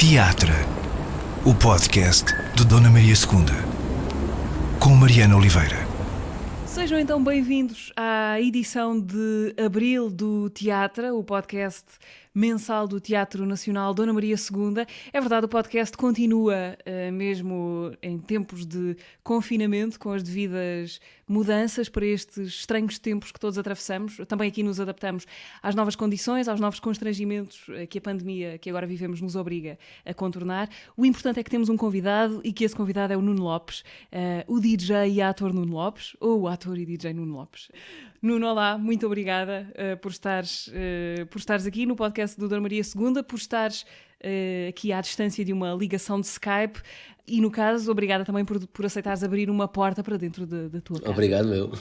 Teatro, o podcast de Dona Maria II, com Mariana Oliveira. Sejam então bem-vindos à edição de abril do Teatro, o podcast mensal do Teatro Nacional Dona Maria II. É verdade, o podcast continua mesmo em tempos de confinamento, com as devidas mudanças para estes estranhos tempos que todos atravessamos. Também aqui nos adaptamos às novas condições, aos novos constrangimentos que a pandemia que agora vivemos nos obriga a contornar. O importante é que temos um convidado e que esse convidado é o Nuno Lopes, o DJ e ator Nuno Lopes, ou o ator e DJ Nuno Lopes. Nuno, olá, muito obrigada por estares aqui no podcast do Dona Maria II, por estares aqui à distância de uma ligação de Skype e, no caso, obrigada também por aceitares abrir uma porta para dentro da tua casa. Obrigado, eu.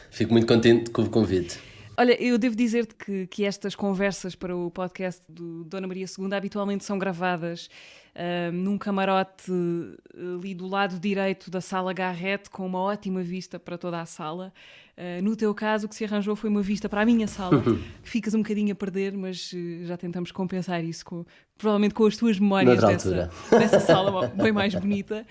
Fico muito contente com o convite. Olha, eu devo dizer-te que estas conversas para o podcast do Dona Maria II habitualmente são gravadas num camarote ali do lado direito da sala Garrett, com uma ótima vista para toda a sala. No teu caso, o que se arranjou foi uma vista para a minha sala, que ficas um bocadinho a perder, mas já tentamos compensar isso provavelmente com as tuas memórias dessa sala bem mais bonita.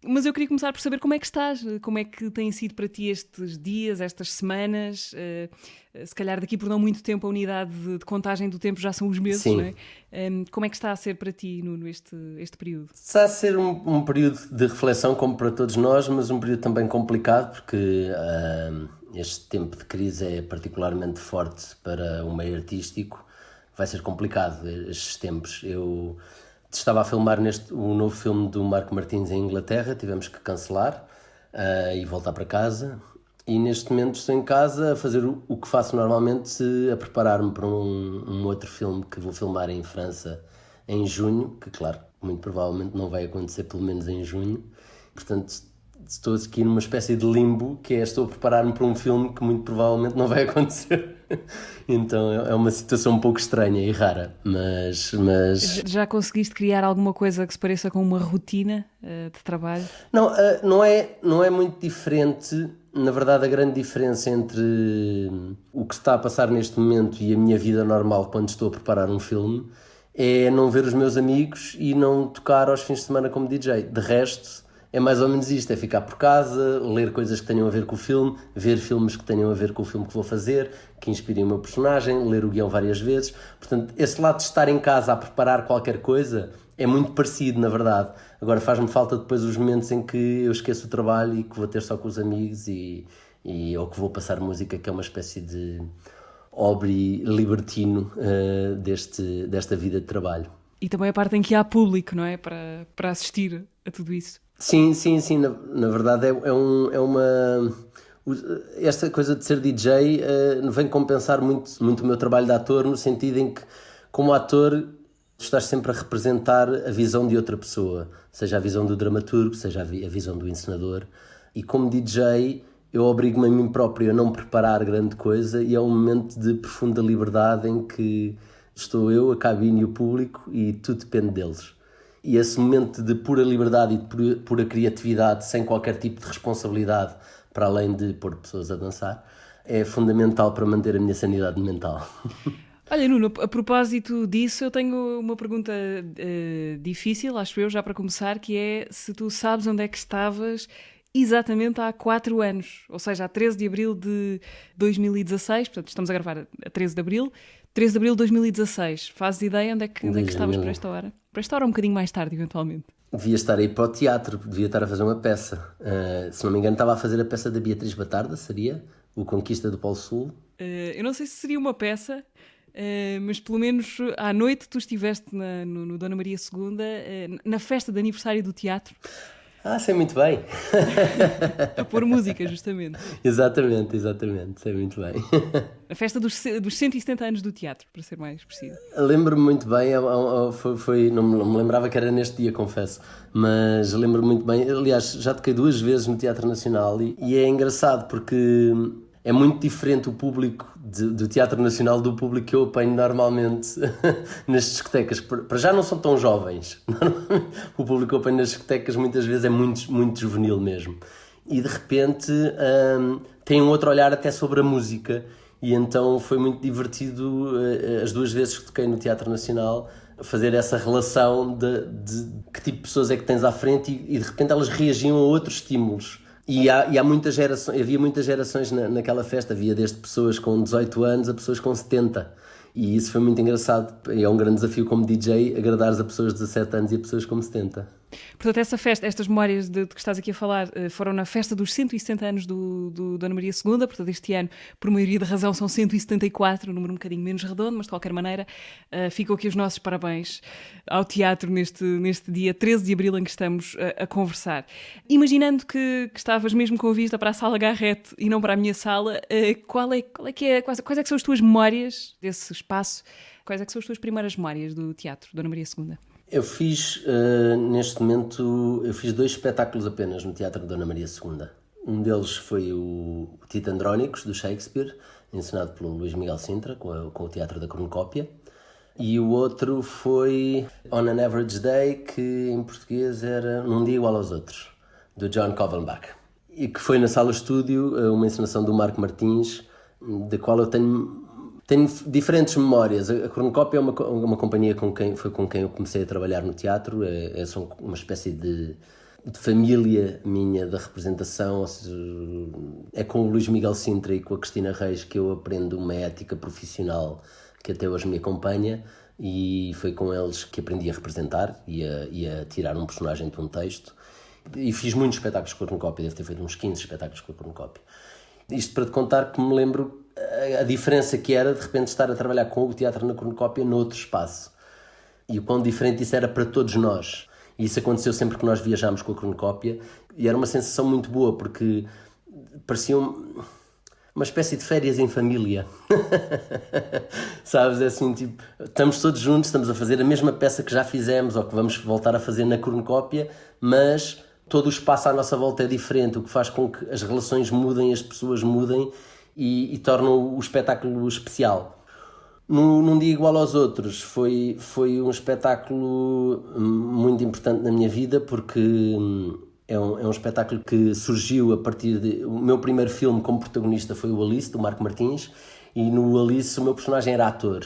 Mas eu queria começar por saber como é que estás, como é que têm sido para ti estes dias, estas semanas. Se calhar daqui por não muito tempo a unidade de contagem do tempo já são os meses, Sim. não é? Como é que está a ser para ti, Nuno, este período? Está a ser um período de reflexão como para todos nós, mas um período também complicado, porque este tempo de crise é particularmente forte para o meio artístico. Vai ser complicado estes tempos. Eu estava a filmar o novo filme do Marco Martins em Inglaterra, tivemos que cancelar e voltar para casa. E neste momento estou em casa a fazer o que faço normalmente, a preparar-me para um outro filme que vou filmar em França em junho, que claro, muito provavelmente não vai acontecer pelo menos em junho. Portanto, estou aqui numa espécie de limbo, que é estou a preparar-me para um filme que muito provavelmente não vai acontecer. Então é uma situação um pouco estranha e rara, mas... Já conseguiste criar alguma coisa que se pareça com uma rotina de trabalho? Não é muito diferente. Na verdade, a grande diferença entre o que está a passar neste momento e a minha vida normal quando estou a preparar um filme é não ver os meus amigos e não tocar aos fins de semana como DJ. De resto, é mais ou menos isto, é ficar por casa, ler coisas que tenham a ver com o filme, ver filmes que tenham a ver com o filme que vou fazer, que inspirem o meu personagem, ler o guião várias vezes. Portanto, esse lado de estar em casa a preparar qualquer coisa é muito parecido, na verdade. Agora faz-me falta depois os momentos em que eu esqueço o trabalho e que vou ter só com os amigos ou que vou passar música, que é uma espécie de hobby libertino desta vida de trabalho. E também a parte em que há público, não é? Para assistir a tudo isso. Sim. Na verdade é uma... Esta coisa de ser DJ vem compensar muito o meu trabalho de ator, no sentido em que, como ator, estás sempre a representar a visão de outra pessoa, seja a visão do dramaturgo, seja a visão do encenador. E como DJ, eu obrigo-me a mim próprio a não preparar grande coisa, e é um momento de profunda liberdade em que estou eu, a cabine e o público, e tudo depende deles. E esse momento de pura liberdade e de pura criatividade, sem qualquer tipo de responsabilidade, para além de pôr pessoas a dançar, é fundamental para manter a minha sanidade mental. Olha, Nuno, a propósito disso, eu tenho uma pergunta difícil, acho eu, já para começar, que é se tu sabes onde é que estavas exatamente há 4 anos, ou seja, a 13 de abril de 2016, portanto estamos a gravar a 13 de abril, 13 de abril de 2016. Fazes ideia onde é que estavas para esta hora? Para esta hora ou um bocadinho mais tarde, eventualmente? Devia estar aí para o teatro, devia estar a fazer uma peça. Se não me engano, estava a fazer a peça da Beatriz Batarda, seria? O Conquista do Polo Sul. Eu não sei se seria uma peça, mas pelo menos à noite tu estiveste no Dona Maria II, na festa de aniversário do teatro. Sei muito bem. A pôr música, justamente. Exatamente, sei muito bem. A festa dos 170 anos do teatro, para ser mais preciso. Lembro-me muito bem, não me lembrava que era neste dia, confesso, mas lembro-me muito bem. Aliás, já toquei 2 vezes no Teatro Nacional e é engraçado porque é muito diferente o público do Teatro Nacional do público que eu apanho normalmente nas discotecas. Para já não são tão jovens. O público que eu apanho nas discotecas muitas vezes é muito, muito juvenil mesmo. E de repente tem um outro olhar até sobre a música. E então foi muito divertido as 2 vezes que toquei no Teatro Nacional fazer essa relação de que tipo de pessoas é que tens à frente e de repente elas reagiam a outros estímulos. E há muitas gerações, havia muitas gerações naquela festa, havia desde pessoas com 18 anos a pessoas com 70. E isso foi muito engraçado. É um grande desafio como DJ agradares a pessoas de 17 anos e a pessoas com 70. Portanto, essa festa, estas memórias de que estás aqui a falar, foram na festa dos 160 anos do Dona Maria II. Portanto, este ano, por maioria de razão, são 174, um número um bocadinho menos redondo, mas de qualquer maneira, ficam aqui os nossos parabéns ao teatro neste dia 13 de abril em que estamos a conversar. Imaginando que estavas mesmo com a vista para a Sala Garrett e não para a minha sala, quais é que são as tuas memórias desse espaço? Quais é que são as tuas primeiras memórias do teatro, Dona Maria II? Eu fiz, neste momento, 2 espetáculos apenas no Teatro de Dona Maria II. Um deles foi o Tito Andrónicos, do Shakespeare, encenado pelo Luís Miguel Sintra, com o Teatro da Cornucópia. E o outro foi On an Average Day, que em português era Num Dia Igual aos Outros, do John Kovalbach. E que foi na Sala Estúdio, uma encenação do Marco Martins, da qual eu tenho diferentes memórias. A Cornucópia é uma companhia com quem eu comecei a trabalhar no teatro. São uma espécie de família minha da representação. Ou seja, é com o Luís Miguel Sintra e com a Cristina Reis que eu aprendo uma ética profissional que até hoje me acompanha, e foi com eles que aprendi a representar e a tirar um personagem de um texto. E fiz muitos espetáculos com a Cornucópia, devo ter feito uns 15 espetáculos com a Cornucópia. Isto para te contar que me lembro a diferença que era de repente estar a trabalhar com o teatro na Cornucópia noutro espaço. E o quão diferente isso era para todos nós. E isso aconteceu sempre que nós viajámos com a Cornucópia, e era uma sensação muito boa, porque parecia uma espécie de férias em família. Sabes, é assim, tipo, estamos todos juntos, estamos a fazer a mesma peça que já fizemos ou que vamos voltar a fazer na Cornucópia, mas todo o espaço à nossa volta é diferente, o que faz com que as relações mudem, as pessoas mudem e tornam o espetáculo especial. Num Dia Igual aos Outros foi um espetáculo muito importante na minha vida, porque é um espetáculo que surgiu a partir de... O meu primeiro filme como protagonista foi o Alice, do Marco Martins, e no Alice o meu personagem era ator.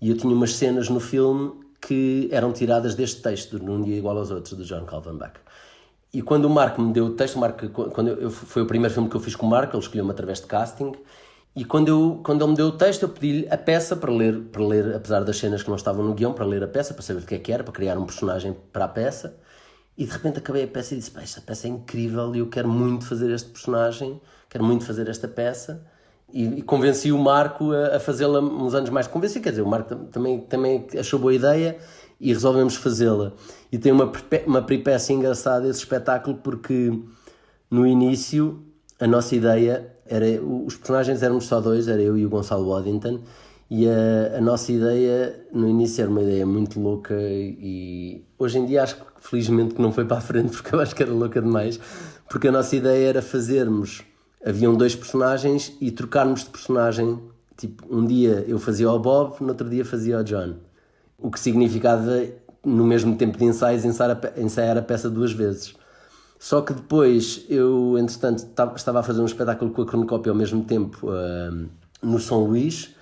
E eu tinha umas cenas no filme que eram tiradas deste texto, Num Dia Igual aos Outros, do John Kovalbach. E quando o Marco me deu o texto, foi o primeiro filme que eu fiz com o Marco, ele escolheu-me através de casting, e quando ele me deu o texto, eu pedi-lhe a peça para ler, apesar das cenas que não estavam no guião, para ler a peça, para saber o que é que era, para criar um personagem para a peça. E de repente acabei a peça e disse: esta peça é incrível e eu quero muito fazer este personagem, quero muito fazer esta peça. E convenci o Marco a fazê-la uns anos mais. Convenci, quer dizer, o Marco também achou boa ideia e resolvemos fazê-la. E tem uma peripécia engraçada esse espetáculo, porque no início a nossa ideia era... Os personagens éramos só 2, era eu e o Gonçalo Waddington, e a nossa ideia no início era uma ideia muito louca, e hoje em dia acho que felizmente que não foi para a frente, porque eu acho que era louca demais, porque a nossa ideia era fazermos... Haviam 2 personagens e trocarmos de personagem. Tipo, um dia eu fazia o Bob, no outro dia fazia o John. O que significava, no mesmo tempo de ensaios, ensaiar a peça 2 vezes. Só que depois eu, entretanto, estava a fazer um espetáculo com a Cornucópia ao mesmo tempo no São Luís,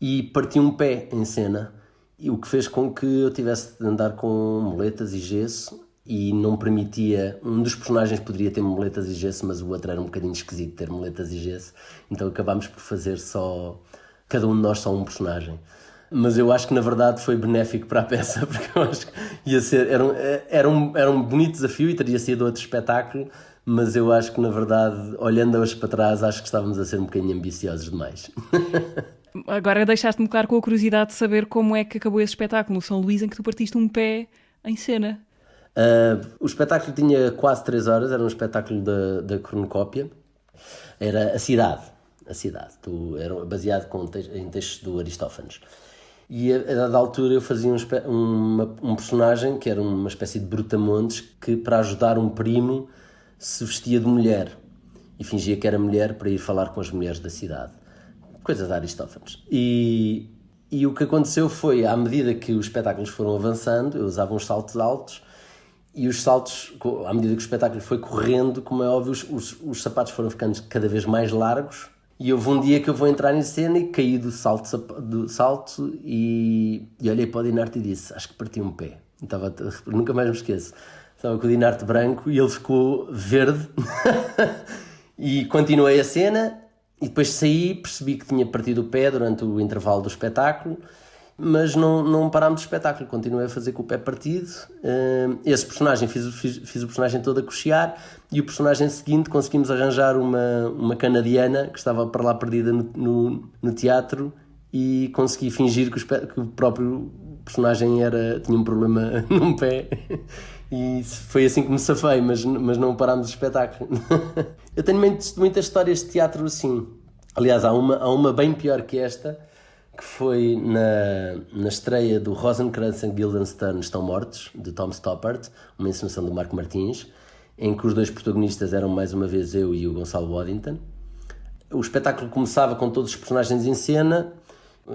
e parti um pé em cena, e o que fez com que eu tivesse de andar com muletas e gesso, e não permitia... Um dos personagens poderia ter muletas e gesso, mas o outro era um bocadinho esquisito ter muletas e gesso, então acabámos por fazer só... Cada um de nós só um personagem. Mas eu acho que na verdade foi benéfico para a peça, porque eu acho que ia ser... Era um bonito desafio e teria sido outro espetáculo, mas eu acho que na verdade, olhando hoje para trás, acho que estávamos a ser um bocadinho ambiciosos demais. Agora deixaste-me ficar com a curiosidade de saber como é que acabou esse espetáculo no São Luís, em que tu partiste um pé em cena. O espetáculo tinha quase 3 horas, era um espetáculo da Cornucópia. Era a cidade. Era baseado em textos do Aristófanes. E a dada altura eu fazia um personagem que era uma espécie de brutamontes, que para ajudar um primo se vestia de mulher e fingia que era mulher para ir falar com as mulheres da cidade. Coisa de Aristófanes. E o que aconteceu foi, à medida que os espetáculos foram avançando, eu usava uns saltos altos, e os saltos, à medida que o espetáculo foi correndo, como é óbvio, os sapatos foram ficando cada vez mais largos, E houve um dia que eu vou entrar em cena e caí do salto e olhei para o Dinarte e disse, acho que parti um pé. Nunca mais me esqueço. Estava com o Dinarte branco e ele ficou verde. E continuei a cena e depois saí, percebi que tinha partido o pé durante o intervalo do espetáculo, mas não parámos do espetáculo, continuei a fazer com o pé partido. Esse personagem, fiz o personagem todo a coxear, e o personagem seguinte conseguimos arranjar uma canadiana que estava para lá perdida no teatro, e consegui fingir que o próprio personagem tinha um problema num pé, e foi assim que me safei, mas não parámos o espetáculo. Eu tenho muitas histórias de teatro assim. Aliás, há uma bem pior que esta, que foi na estreia do Rosencrantz and Guildenstern Estão Mortos, de Tom Stoppard, uma encenação do Marco Martins, em que os dois protagonistas eram mais uma vez eu e o Gonçalo Waddington. O espetáculo começava com todos os personagens em cena.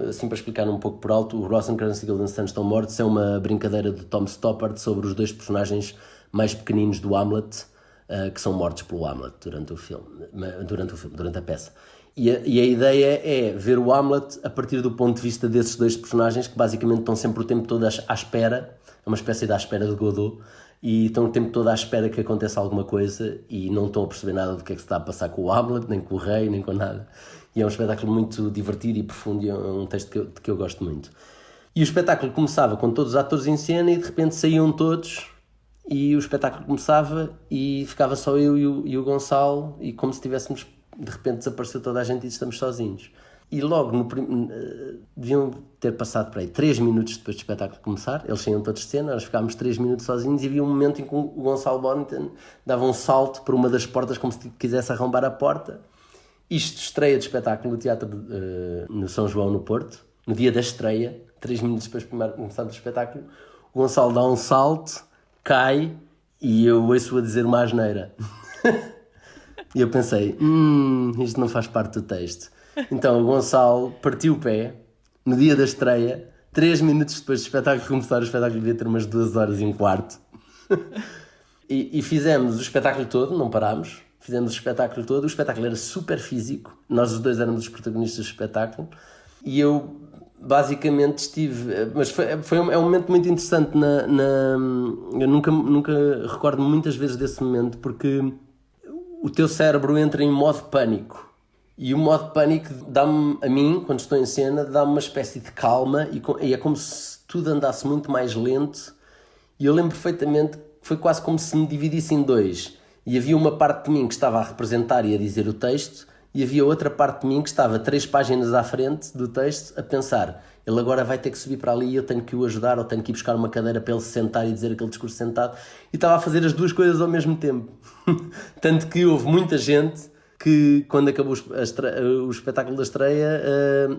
Assim, para explicar um pouco por alto, o Rosencrantz e Guildenstern Estão Mortos é uma brincadeira de Tom Stoppard sobre os dois personagens mais pequeninos do Hamlet, que são mortos pelo Hamlet durante a peça. E a ideia é ver o Hamlet a partir do ponto de vista desses dois personagens, que basicamente estão sempre o tempo todo à espera, é uma espécie de à espera de Godot, e estão o tempo todo à espera que aconteça alguma coisa e não estão a perceber nada do que é que se está a passar com o Hamlet, nem com o rei, nem com nada. E é um espetáculo muito divertido e profundo, e é um texto que eu gosto muito. E o espetáculo começava com todos os atores em cena e de repente saíam todos, e o espetáculo começava e ficava só eu e o Gonçalo, e como se tivéssemos, de repente desapareceu toda a gente e estamos sozinhos. E logo, deviam ter passado por aí 3 minutos depois do espetáculo começar, eles saíam todos de cena, nós ficávamos 3 minutos sozinhos, e havia um momento em que o Gonçalo Waddington dava um salto por uma das portas como se quisesse arrombar a porta. Isto, estreia de espetáculo no teatro no São João, no Porto, no dia da estreia, 3 minutos depois de começar o espetáculo, o Gonçalo dá um salto, cai, e eu ouço-o a dizer uma asneira. E eu pensei, isto não faz parte do texto. Então o Gonçalo partiu o pé, no dia da estreia, 3 minutos depois do espetáculo começar. O espetáculo devia ter umas 2 horas e um quarto. E fizemos o espetáculo todo, não parámos. Fizemos o espetáculo todo. O espetáculo era super físico. Nós os dois éramos os protagonistas do espetáculo. E eu basicamente estive... Mas é um momento muito interessante. Eu nunca recordo muitas vezes desse momento, porque o teu cérebro entra em modo pânico. E o modo pânico dá-me, a mim, quando estou em cena, dá-me uma espécie de calma, e é como se tudo andasse muito mais lento. E eu lembro perfeitamente que foi quase como se me dividisse em 2. E havia uma parte de mim que estava a representar e a dizer o texto, e havia outra parte de mim que estava 3 páginas à frente do texto a pensar, ele agora vai ter que subir para ali e eu tenho que o ajudar, ou tenho que ir buscar uma cadeira para ele se sentar e dizer aquele discurso sentado. E estava a fazer as 2 coisas ao mesmo tempo. Tanto que houve muita gente que, quando acabou o espetáculo da estreia,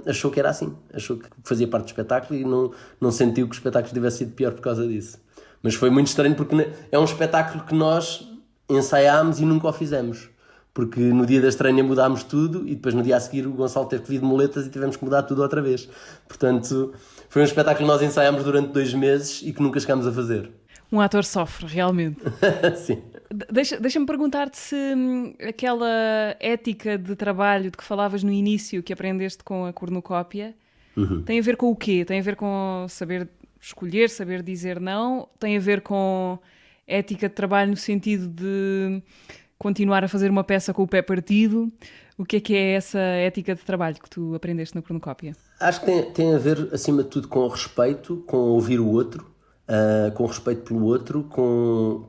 achou que era assim. Achou que fazia parte do espetáculo e não sentiu que o espetáculo tivesse sido pior por causa disso. Mas foi muito estranho, porque é um espetáculo que nós ensaiámos e nunca o fizemos. Porque no dia da estreia mudámos tudo, e depois no dia a seguir o Gonçalo teve que vir de muletas e tivemos que mudar tudo outra vez. Portanto, foi um espetáculo que nós ensaiámos durante 2 meses e que nunca chegámos a fazer. Um ator sofre, realmente. Sim. Deixa-me perguntar-te se aquela ética de trabalho de que falavas no início, que aprendeste com a cornucópia, tem a ver com o quê? Tem a ver com saber escolher, saber dizer não? Tem a ver com ética de trabalho no sentido de continuar a fazer uma peça com o pé partido? O que é essa ética de trabalho que tu aprendeste na cornucópia? Acho que tem a ver, acima de tudo, com o respeito, com ouvir o outro, com respeito pelo outro, com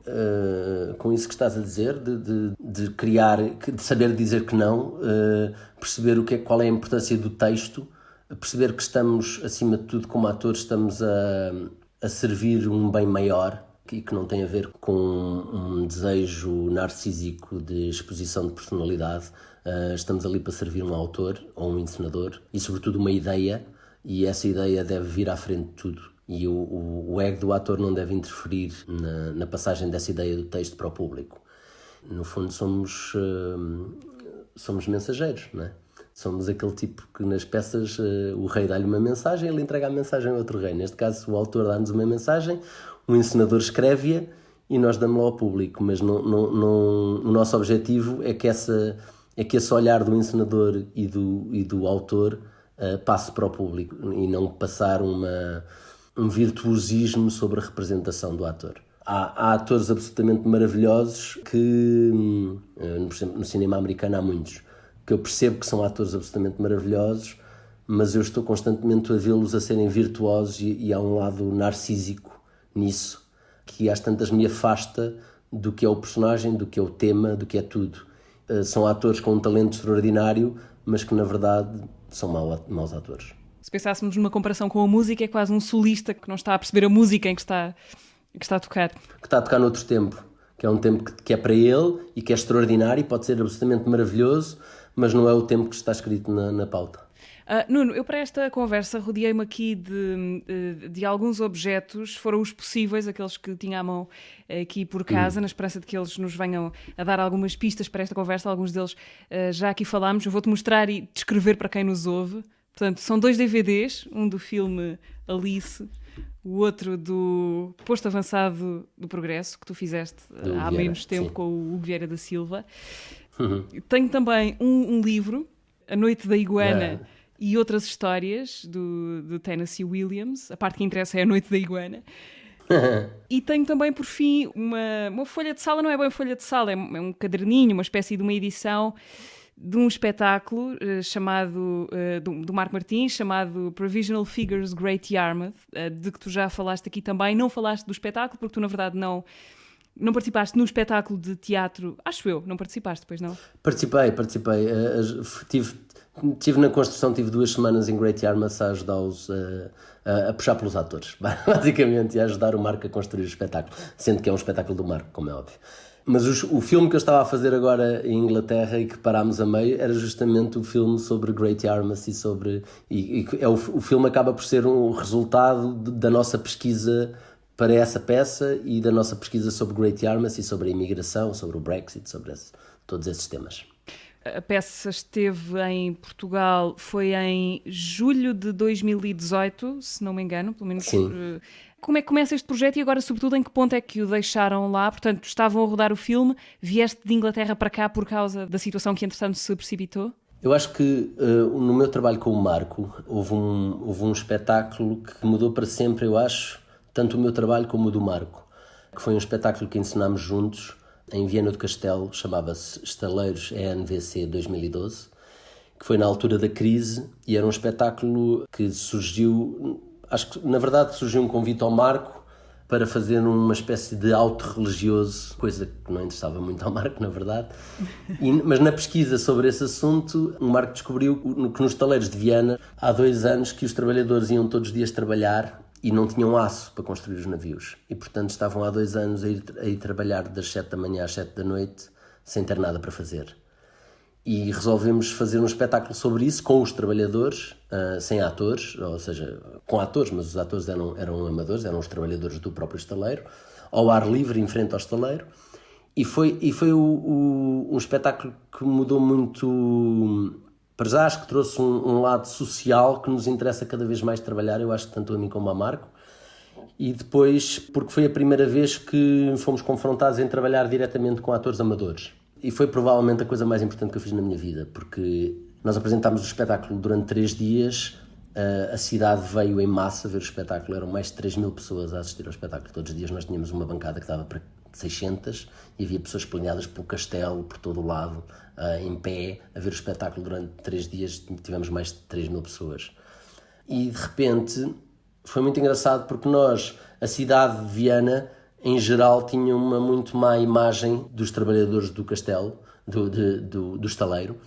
isso que estás a dizer, de criar, de saber dizer que não, perceber qual é a importância do texto, perceber que estamos, acima de tudo, como atores, estamos a servir um bem maior, e que não tem a ver com um desejo narcísico de exposição de personalidade. Estamos ali para servir um autor ou um encenador e, sobretudo, uma ideia, e essa ideia deve vir à frente de tudo. E o ego do ator não deve interferir na passagem dessa ideia do texto para o público. No fundo, somos mensageiros, não é? Somos aquele tipo que nas peças o rei dá-lhe uma mensagem, ele entrega a mensagem a outro rei. Neste caso, o autor dá-nos uma mensagem, o encenador escreve-a e nós damos-la ao público. Mas o nosso objetivo é que essa é que esse olhar do encenador e do autor passe para o público e não passar um virtuosismo sobre a representação do ator. Há atores absolutamente maravilhosos que, por exemplo, no cinema americano há muitos, que eu percebo que são atores absolutamente maravilhosos, mas eu estou constantemente a vê-los a serem virtuosos e há um lado narcísico nisso, que às tantas me afasta do que é o personagem, do que é o tema, do que é tudo. São atores com um talento extraordinário, mas que na verdade são maus atores. Se pensássemos numa comparação com a música, é quase um solista que não está a perceber a música em que está a tocar. Que está a tocar noutro tempo, que é um tempo que é para ele e que é extraordinário e pode ser absolutamente maravilhoso, mas não é o tempo que está escrito na pauta. Nuno, eu para esta conversa rodeei-me aqui de alguns objetos, foram os possíveis, aqueles que tinha à mão aqui por casa, na esperança de que eles nos venham a dar algumas pistas para esta conversa. Alguns deles já aqui falámos, eu vou-te mostrar e descrever para quem nos ouve. Portanto, são 2 DVDs, um do filme Alice, o outro do Posto Avançado do Progresso, que tu fizeste há menos tempo, sim, com o Hugo Vieira da Silva. Tenho também um livro, A Noite da Iguana, e outras histórias do Tennessee Williams. A parte que interessa é A Noite da Iguana. E tenho também, por fim, uma folha de sala. Não é bem folha de sala, é um caderninho, uma espécie de uma edição de um espetáculo chamado, do Marco Martins, chamado Provisional Figures Great Yarmouth, de que tu já falaste aqui também. Não falaste do espetáculo, porque tu, na verdade, não participaste no espetáculo de teatro. Acho eu, não participaste, pois não? Participei. Estive na construção, tive 2 semanas em Great Yarmouth a ajudá-los a puxar pelos atores, basicamente, e a ajudar o Marco a construir o espetáculo, sendo que é um espetáculo do Marco, como é óbvio. Mas o filme que eu estava a fazer agora em Inglaterra e que parámos a meio era justamente o filme sobre Great Yarmouth o filme acaba por ser um resultado da nossa pesquisa para essa peça e da nossa pesquisa sobre Great Yarmouth e sobre a imigração, sobre o Brexit, sobre todos esses temas. A peça esteve em Portugal, foi em julho de 2018, se não me engano, pelo menos. Sim. Como é que começa este projeto e agora, sobretudo, em que ponto é que o deixaram lá? Portanto, estavam a rodar o filme, vieste de Inglaterra para cá por causa da situação que, entretanto, se precipitou? Eu acho que no meu trabalho com o Marco houve um espetáculo que mudou para sempre, eu acho, tanto o meu trabalho como o do Marco, que foi um espetáculo que ensinámos juntos em Viana do Castelo, chamava-se Estaleiros ENVC 2012, que foi na altura da crise e era um espetáculo que surgiu, acho que na verdade surgiu um convite ao Marco para fazer uma espécie de auto-religioso, coisa que não interessava muito ao Marco, na verdade, mas na pesquisa sobre esse assunto, o Marco descobriu que nos estaleiros de Viana há 2 anos que os trabalhadores iam todos os dias trabalhar e não tinham aço para construir os navios. E, portanto, estavam há 2 anos a ir trabalhar das 7 da manhã às 7 da noite, sem ter nada para fazer. E resolvemos fazer um espetáculo sobre isso com os trabalhadores, sem atores, ou seja, com atores, mas os atores eram amadores, eram os trabalhadores do próprio estaleiro, ao ar livre, em frente ao estaleiro. E foi um espetáculo que mudou muito. Para já acho que trouxe um lado social que nos interessa cada vez mais trabalhar, eu acho que tanto a mim como a Marco. E depois, porque foi a primeira vez que fomos confrontados em trabalhar diretamente com atores amadores. E foi provavelmente a coisa mais importante que eu fiz na minha vida, porque nós apresentámos o espetáculo durante 3 dias, a cidade veio em massa ver o espetáculo, eram mais de 3.000 pessoas a assistir ao espetáculo. Todos os dias nós tínhamos uma bancada que dava para 600 e havia pessoas espalhadas pelo castelo, por todo o lado, em pé, a ver o espetáculo durante 3 dias, tivemos mais de 3.000 pessoas. E de repente foi muito engraçado porque a cidade de Viana, em geral, tinha uma muito má imagem dos trabalhadores do castelo, do estaleiro,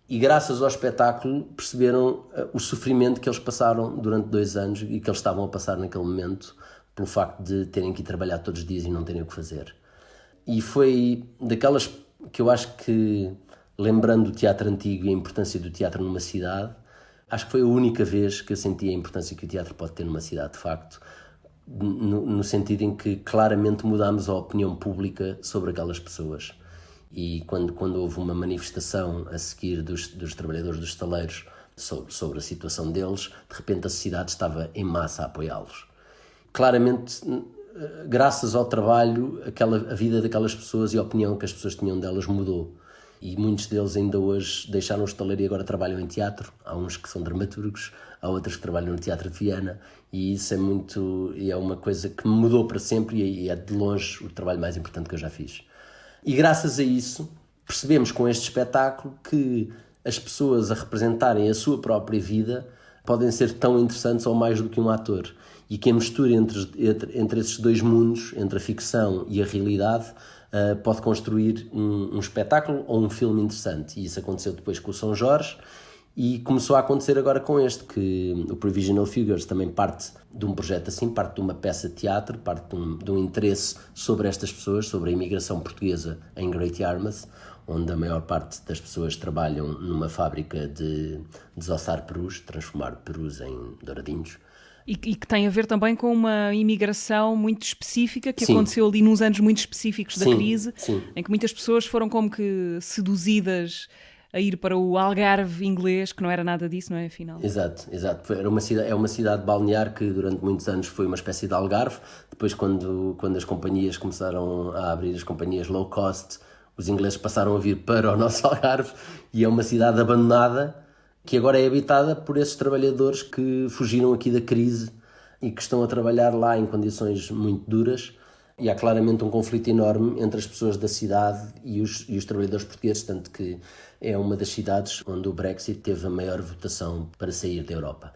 e graças ao espetáculo perceberam o sofrimento que eles passaram durante 2 anos e que eles estavam a passar naquele momento pelo facto de terem que ir trabalhar todos os dias e não terem o que fazer. E foi daquelas que eu acho que, lembrando o teatro antigo e a importância do teatro numa cidade, acho que foi a única vez que eu senti a importância que o teatro pode ter numa cidade, de facto, no sentido em que claramente mudámos a opinião pública sobre aquelas pessoas. E quando houve uma manifestação a seguir dos trabalhadores dos estaleiros sobre a situação deles, de repente a sociedade estava em massa a apoiá-los. Claramente, graças ao trabalho, a vida daquelas pessoas e a opinião que as pessoas tinham delas mudou. E muitos deles ainda hoje deixaram o estaleiro e agora trabalham em teatro. Há uns que são dramaturgos, há outros que trabalham no Teatro de Viana, e isso é uma coisa que me mudou para sempre e é de longe o trabalho mais importante que eu já fiz. E graças a isso percebemos com este espetáculo que as pessoas a representarem a sua própria vida podem ser tão interessantes ou mais do que um ator, e que a mistura entre esses dois mundos, entre a ficção e a realidade, pode construir um espetáculo ou um filme interessante. E isso aconteceu depois com o São Jorge e começou a acontecer agora com este, que o Provisional Figures também parte de um projeto assim, parte de uma peça de teatro, parte de um interesse sobre estas pessoas, sobre a imigração portuguesa em Great Yarmouth, onde a maior parte das pessoas trabalham numa fábrica de desossar perus, transformar perus em douradinhos. E que tem a ver também com uma imigração muito específica que Sim. aconteceu ali nos anos muito específicos da Sim, crise, sim. em que muitas pessoas foram como que seduzidas a ir para o Algarve inglês, que não era nada disso, não é? Afinal. Exato. É uma cidade balnear que durante muitos anos foi uma espécie de Algarve. Depois, quando as companhias começaram a abrir as companhias low cost, os ingleses passaram a vir para o nosso Algarve, e é uma cidade abandonada que agora é habitada por esses trabalhadores que fugiram aqui da crise e que estão a trabalhar lá em condições muito duras. E há claramente um conflito enorme entre as pessoas da cidade e os trabalhadores portugueses, tanto que é uma das cidades onde o Brexit teve a maior votação para sair da Europa.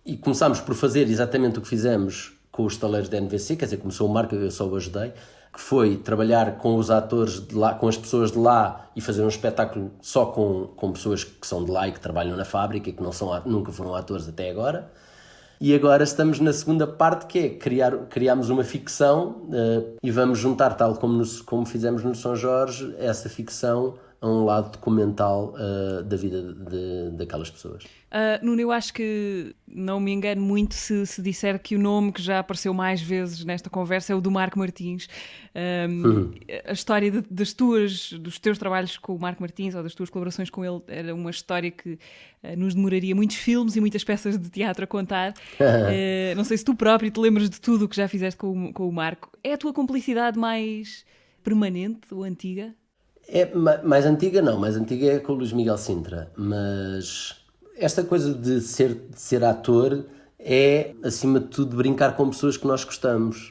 E começámos por fazer exatamente o que fizemos com os estaleiros da NVC, quer dizer, começou o Marco, eu só o ajudei, que foi trabalhar com os atores de lá, com as pessoas de lá, e fazer um espetáculo só com pessoas que são de lá e que trabalham na fábrica e que nunca foram atores até agora. E agora estamos na segunda parte, que é criarmos uma ficção e vamos juntar, tal como fizemos no São Jorge, essa ficção a um lado documental da vida daquelas pessoas. Nuno, eu acho que não me engano muito se disser que o nome que já apareceu mais vezes nesta conversa é o do Marco Martins. A história dos teus trabalhos com o Marco Martins, ou das tuas colaborações com ele, era uma história que nos demoraria muitos filmes e muitas peças de teatro a contar. Não sei se tu próprio te lembras de tudo o que já fizeste com o Marco. É a tua cumplicidade mais permanente ou antiga? É mais antiga não, mais antiga é com o Luís Miguel Sintra, mas esta coisa de ser ator é, acima de tudo, brincar com pessoas que nós gostamos.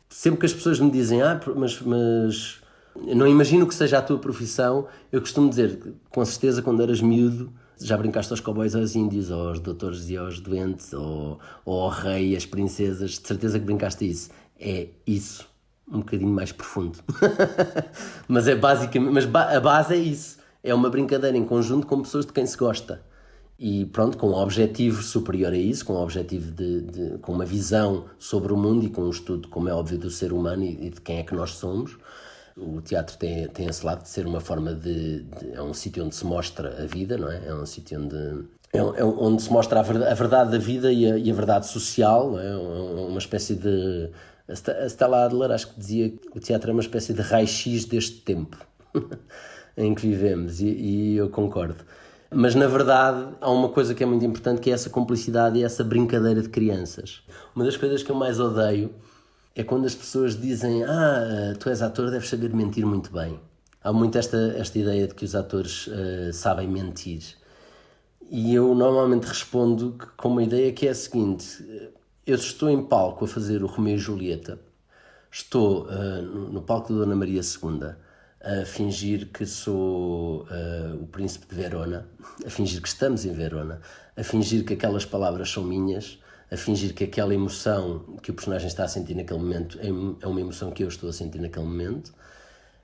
Sempre que as pessoas me dizem, mas eu não imagino que seja a tua profissão, eu costumo dizer, com certeza quando eras miúdo, já brincaste aos cowboys, aos índios, ou aos doutores e aos doentes, ou ao rei e às princesas, de certeza que brincaste a isso. É isso. Um bocadinho mais profundo. Mas é basicamente, a base é isso. É uma brincadeira em conjunto com pessoas de quem se gosta. E pronto, com um objetivo superior a isso, com um objetivo com uma visão sobre o mundo e com um estudo, como é óbvio, do ser humano e de quem é que nós somos. O teatro tem esse lado de ser uma forma é um sítio onde se mostra a vida, não é? É um sítio onde se mostra a verdade da vida e a verdade social, não é? Uma espécie de... A Stella Adler acho que dizia que o teatro é uma espécie de raio-x deste tempo em que vivemos, e eu concordo. Mas na verdade há uma coisa que é muito importante, que é essa cumplicidade e essa brincadeira de crianças. Uma das coisas que eu mais odeio é quando as pessoas dizem tu és ator, deves saber mentir muito bem. Há muito esta ideia de que os atores sabem mentir. E eu normalmente respondo com uma ideia que é a seguinte: eu estou em palco a fazer o Romeu e Julieta, estou no palco da Dona Maria II a fingir que sou o príncipe de Verona, a fingir que estamos em Verona, a fingir que aquelas palavras são minhas, a fingir que aquela emoção que o personagem está a sentir naquele momento é uma emoção que eu estou a sentir naquele momento.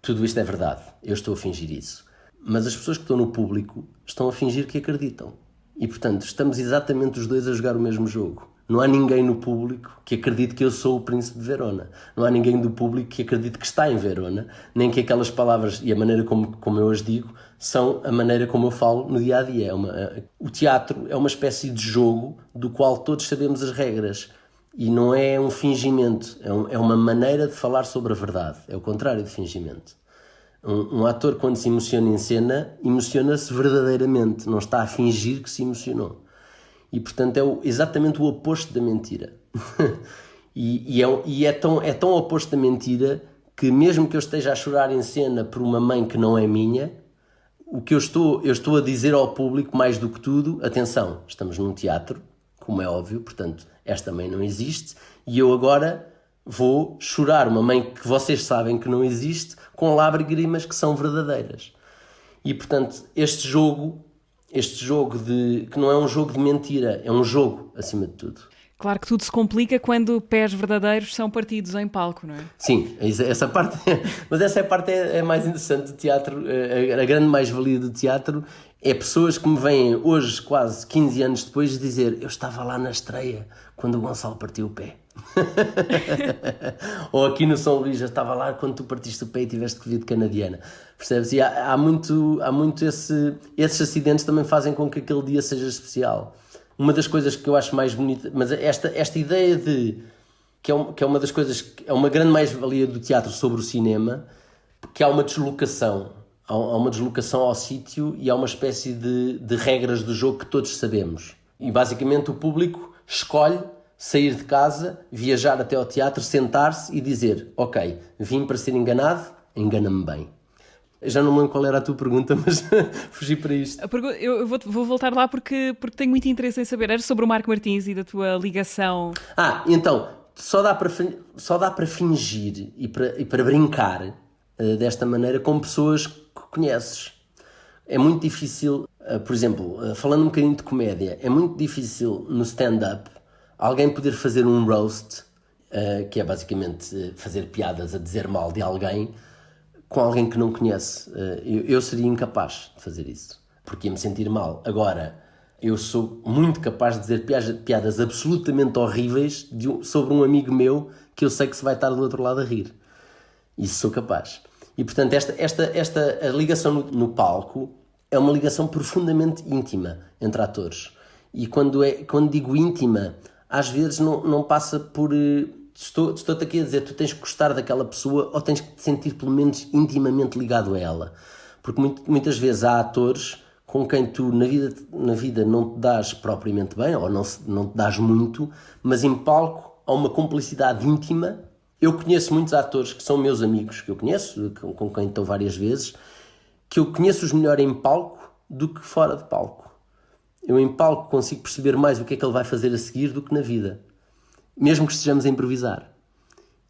Tudo isto é verdade, eu estou a fingir isso. Mas as pessoas que estão no público estão a fingir que acreditam. E, portanto, estamos exatamente os dois a jogar o mesmo jogo. Não há ninguém no público que acredite que eu sou o príncipe de Verona. Não há ninguém do público que acredite que está em Verona, nem que aquelas palavras e a maneira como eu as digo são a maneira como eu falo no dia-a-dia. O teatro é uma espécie de jogo do qual todos sabemos as regras. E não é um fingimento, é uma maneira de falar sobre a verdade. É o contrário de fingimento. Um ator, quando se emociona em cena, emociona-se verdadeiramente, não está a fingir que se emocionou. E, portanto, é exatamente o oposto da mentira. e é tão oposto da mentira que mesmo que eu esteja a chorar em cena por uma mãe que não é minha, o que eu estou a dizer ao público, mais do que tudo, atenção, estamos num teatro, como é óbvio, portanto, esta mãe não existe, e eu agora vou chorar uma mãe que vocês sabem que não existe, com lágrimas que são verdadeiras. E, portanto, este jogo que não é um jogo de mentira, é um jogo, acima de tudo. Claro que tudo se complica quando pés verdadeiros são partidos em palco, não é? Sim, essa parte, mas essa parte é mais interessante do teatro. A grande mais-valia do teatro é pessoas que me vêm hoje, quase 15 anos depois, dizer: eu estava lá na estreia quando o Gonçalo partiu o pé. Ou aqui no São Luís, eu estava lá quando tu partiste o pé e tiveste Covid canadiana. Percebes? E há muito esses acidentes também fazem com que aquele dia seja especial. Uma das coisas que eu acho mais bonita, mas esta ideia de que é uma das coisas, é uma grande mais-valia do teatro sobre o cinema, que há uma deslocação. Há uma deslocação ao sítio e há uma espécie de regras do jogo que todos sabemos. E basicamente o público escolhe sair de casa, viajar até ao teatro, sentar-se e dizer: ok, vim para ser enganado, engana-me bem. Eu já não me lembro qual era a tua pergunta, mas fugi para isto. Eu vou voltar lá porque tenho muito interesse em saber. Era sobre o Marco Martins e da tua ligação. Então, só dá para fingir e para brincar desta maneira com pessoas que conheces. É muito difícil, por exemplo, falando um bocadinho de comédia, é muito difícil no stand-up alguém poder fazer um roast, que é basicamente fazer piadas a dizer mal de alguém, com alguém que não conhece. Eu seria incapaz de fazer isso, porque ia me sentir mal. Agora, eu sou muito capaz de dizer piadas absolutamente horríveis sobre um amigo meu que eu sei que se vai estar do outro lado a rir. Isso sou capaz. E, portanto, a ligação no palco é uma ligação profundamente íntima entre atores. E quando digo íntima, às vezes não passa por... Estou-te aqui a dizer, tu tens que gostar daquela pessoa ou tens que te sentir pelo menos intimamente ligado a ela. Porque muitas vezes há atores com quem tu na vida não te dás propriamente bem, ou não te dás muito, mas em palco há uma cumplicidade íntima. Eu conheço muitos atores que são meus amigos, que eu conheço, com quem estou várias vezes, que eu conheço-os melhor em palco do que fora de palco. Eu em palco consigo perceber mais o que é que ele vai fazer a seguir do que na vida, mesmo que estejamos a improvisar.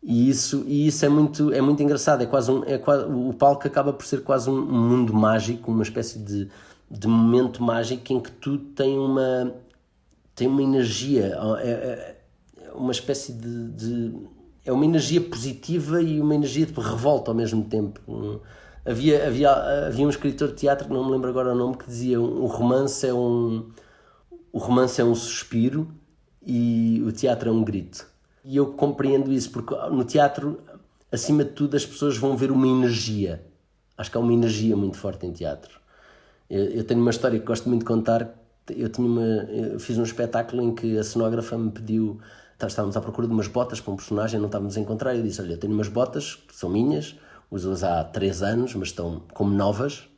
E isso é muito engraçado. O palco acaba por ser quase um mundo mágico, uma espécie de momento mágico em que tudo tem uma energia, uma espécie é uma energia positiva e uma energia de revolta ao mesmo tempo. Havia um escritor de teatro, que não me lembro agora o nome, que dizia: o romance é um suspiro e o teatro é um grito. E eu compreendo isso, porque no teatro, acima de tudo, as pessoas vão ver uma energia. Acho que há uma energia muito forte em teatro. Eu tenho uma história que gosto muito de contar. Eu fiz um espetáculo em que a cenógrafa me pediu... Estávamos à procura de umas botas para um personagem, não estávamos a encontrar, e eu disse: olha, eu tenho umas botas que são minhas, uso-as há 3 anos, mas estão como novas,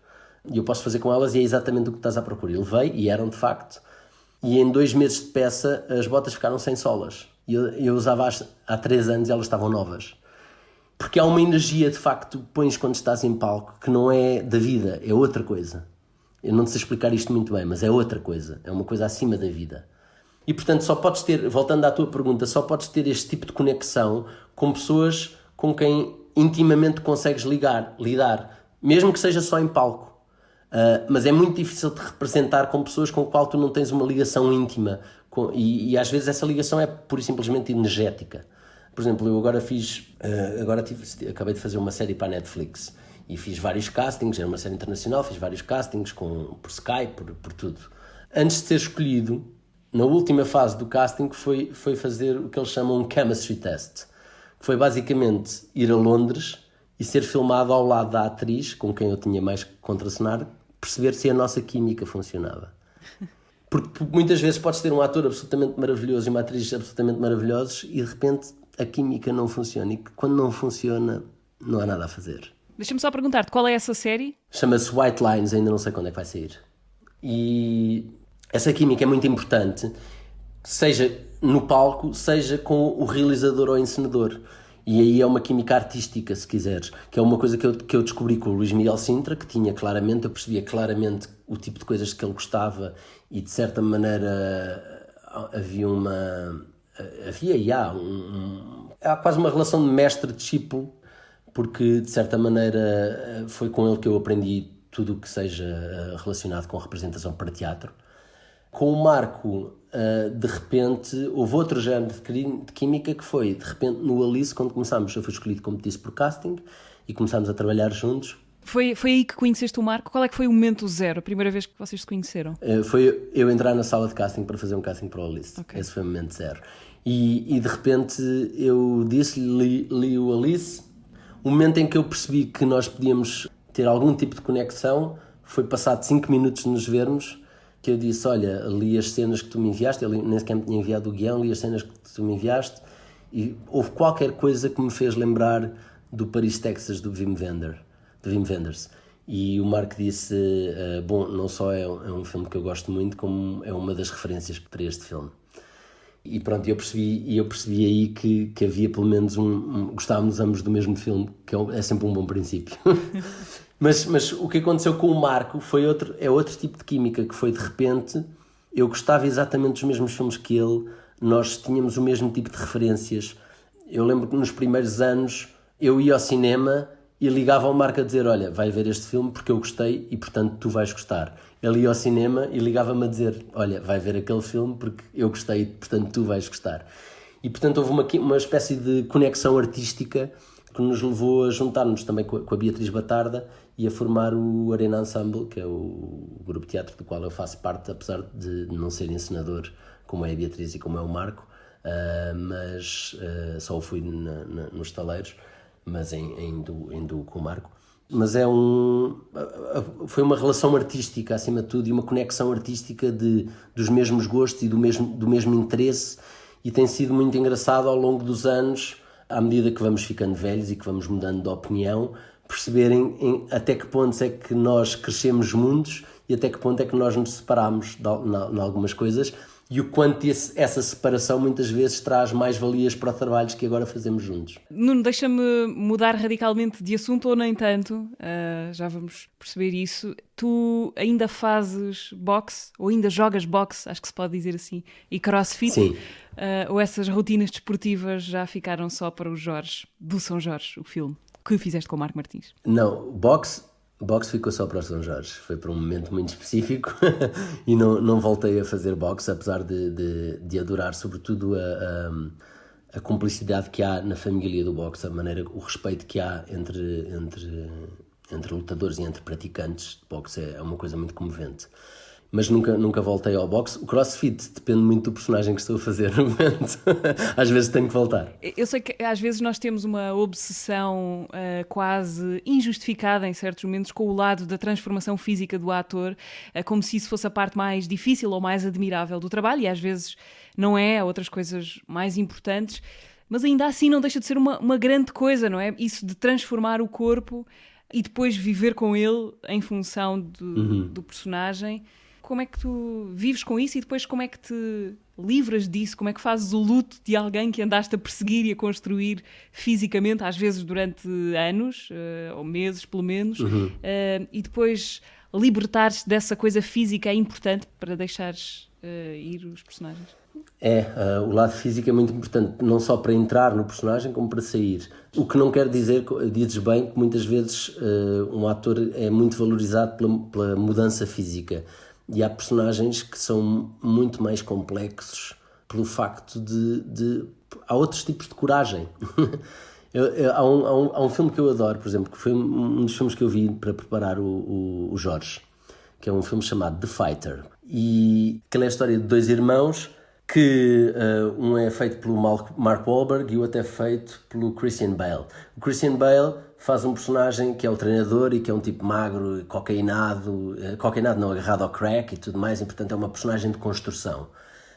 e eu posso fazer com elas, e é exatamente o que estás à procura. Ele veio, e eram de facto, e em 2 meses de peça as botas ficaram sem solas, e eu usava-as há 3 anos e elas estavam novas. Porque há uma energia, de facto, que pões quando estás em palco, que não é da vida, é outra coisa. Eu não sei explicar isto muito bem, mas é outra coisa, é uma coisa acima da vida. E, portanto, só podes ter, voltando à tua pergunta, só podes ter este tipo de conexão com pessoas com quem intimamente consegues lidar, mesmo que seja só em palco. Mas é muito difícil de representar com pessoas com as quais tu não tens uma ligação íntima. E às vezes essa ligação é pura e simplesmente energética. Por exemplo, eu agora acabei de fazer uma série para a Netflix e fiz vários castings, era uma série internacional, fiz vários castings por Skype, por tudo. Antes de ser escolhido, na última fase do casting, foi fazer o que eles chamam um chemistry test, que foi basicamente ir a Londres e ser filmado ao lado da atriz com quem eu tinha mais que contracenar, perceber se a nossa química funcionava. Porque muitas vezes podes ter um ator absolutamente maravilhoso e uma atriz absolutamente maravilhosos e de repente a química não funciona, e quando não funciona não há nada a fazer. Deixa-me só perguntar-te, qual é essa série? Chama-se White Lines, ainda não sei quando é que vai sair. E essa química é muito importante, seja no palco, seja com o realizador ou encenador. E aí é uma química artística, se quiseres, que é uma coisa que eu descobri com o Luís Miguel Sintra, que tinha claramente, eu percebia claramente o tipo de coisas que ele gostava e de certa maneira há quase uma relação de mestre-discípulo, porque de certa maneira foi com ele que eu aprendi tudo o que seja relacionado com representação para teatro. Com o Marco, de repente, houve outro género de química que foi, de repente, no Alice, quando começámos, eu fui escolhido, como te disse, por casting e começámos a trabalhar juntos. Foi aí que conheceste o Marco? Qual é que foi o momento zero, a primeira vez que vocês se conheceram? Foi eu entrar na sala de casting para fazer um casting para o Alice. Okay. Esse foi o momento zero. E de repente eu disse-lhe, li o Alice. O momento em que eu percebi que nós podíamos ter algum tipo de conexão foi passado 5 minutos de nos vermos, que eu disse, olha, li as cenas que tu me enviaste, ele nem sequer me tinha enviado o guião, li as cenas que tu me enviaste, e houve qualquer coisa que me fez lembrar do Paris, Texas, do Wim Wenders. E o Marco disse, bom, não só é um filme que eu gosto muito, como é uma das referências para este filme. E pronto, eu percebi aí que havia pelo menos gostávamos ambos do mesmo filme, que é sempre um bom princípio. Mas o que aconteceu com o Marco é outro tipo de química, que foi de repente, eu gostava exatamente dos mesmos filmes que ele, nós tínhamos o mesmo tipo de referências. Eu lembro que nos primeiros anos eu ia ao cinema e ligava ao Marco a dizer, olha, vai ver este filme porque eu gostei e portanto tu vais gostar. Ele ia ao cinema e ligava-me a dizer, olha, vai ver aquele filme porque eu gostei e portanto tu vais gostar. E portanto houve uma espécie de conexão artística que nos levou a juntar-nos também com a Beatriz Batarda e a formar o Arena Ensemble, que é o grupo de teatro do qual eu faço parte, apesar de não ser encenador como é a Beatriz e como é o Marco, mas só o fui nos taleiros, mas em duo com o Marco. Mas foi uma relação artística, acima de tudo, e uma conexão artística dos mesmos gostos e do mesmo interesse, e tem sido muito engraçado ao longo dos anos, à medida que vamos ficando velhos e que vamos mudando de opinião, perceberem até que ponto é que nós crescemos juntos e até que ponto é que nós nos separamos em algumas coisas, e o quanto essa separação muitas vezes traz mais valias para os trabalhos que agora fazemos juntos. Nuno, deixa-me mudar radicalmente de assunto, ou nem tanto, já vamos perceber isso. Tu ainda fazes boxe, ou ainda jogas boxe, acho que se pode dizer assim, e crossfit? Sim. Ou essas rotinas desportivas já ficaram só para o Jorge, do São Jorge, o filme, que fizeste com o Marco Martins? Não, boxe ficou só para o São Jorge, foi para um momento muito específico e não voltei a fazer boxe, apesar de adorar sobretudo a cumplicidade que há na família do boxe, o respeito que há entre lutadores e entre praticantes de boxe é uma coisa muito comovente. Mas nunca voltei ao boxe. O crossfit depende muito do personagem que estou a fazer no momento. Às vezes tenho que voltar. Eu sei que às vezes nós temos uma obsessão quase injustificada em certos momentos com o lado da transformação física do ator, como se isso fosse a parte mais difícil ou mais admirável do trabalho, e às vezes não é, há outras coisas mais importantes, mas ainda assim não deixa de ser uma grande coisa, não é? Isso de transformar o corpo e depois viver com ele em função do personagem. Como é que tu vives com isso e depois como é que te livras disso? Como é que fazes o luto de alguém que andaste a perseguir e a construir fisicamente, às vezes durante anos, ou meses pelo menos, e depois libertar-te dessa coisa física é importante para deixares ir os personagens? O lado físico é muito importante, não só para entrar no personagem, como para sair. O que não quer dizer, dizes bem, que muitas vezes um ator é muito valorizado pela mudança física. E há personagens que são muito mais complexos pelo facto há outros tipos de coragem. Há um filme que eu adoro, por exemplo, que foi um dos filmes que eu vi para preparar o Jorge, que é um filme chamado The Fighter. E aquela é a história de dois irmãos, que um é feito pelo Mark Wahlberg e o outro é feito pelo Christian Bale. O Christian Bale faz um personagem que é o treinador e que é um tipo magro, cocainado não, agarrado ao crack e tudo mais, e portanto é uma personagem de construção.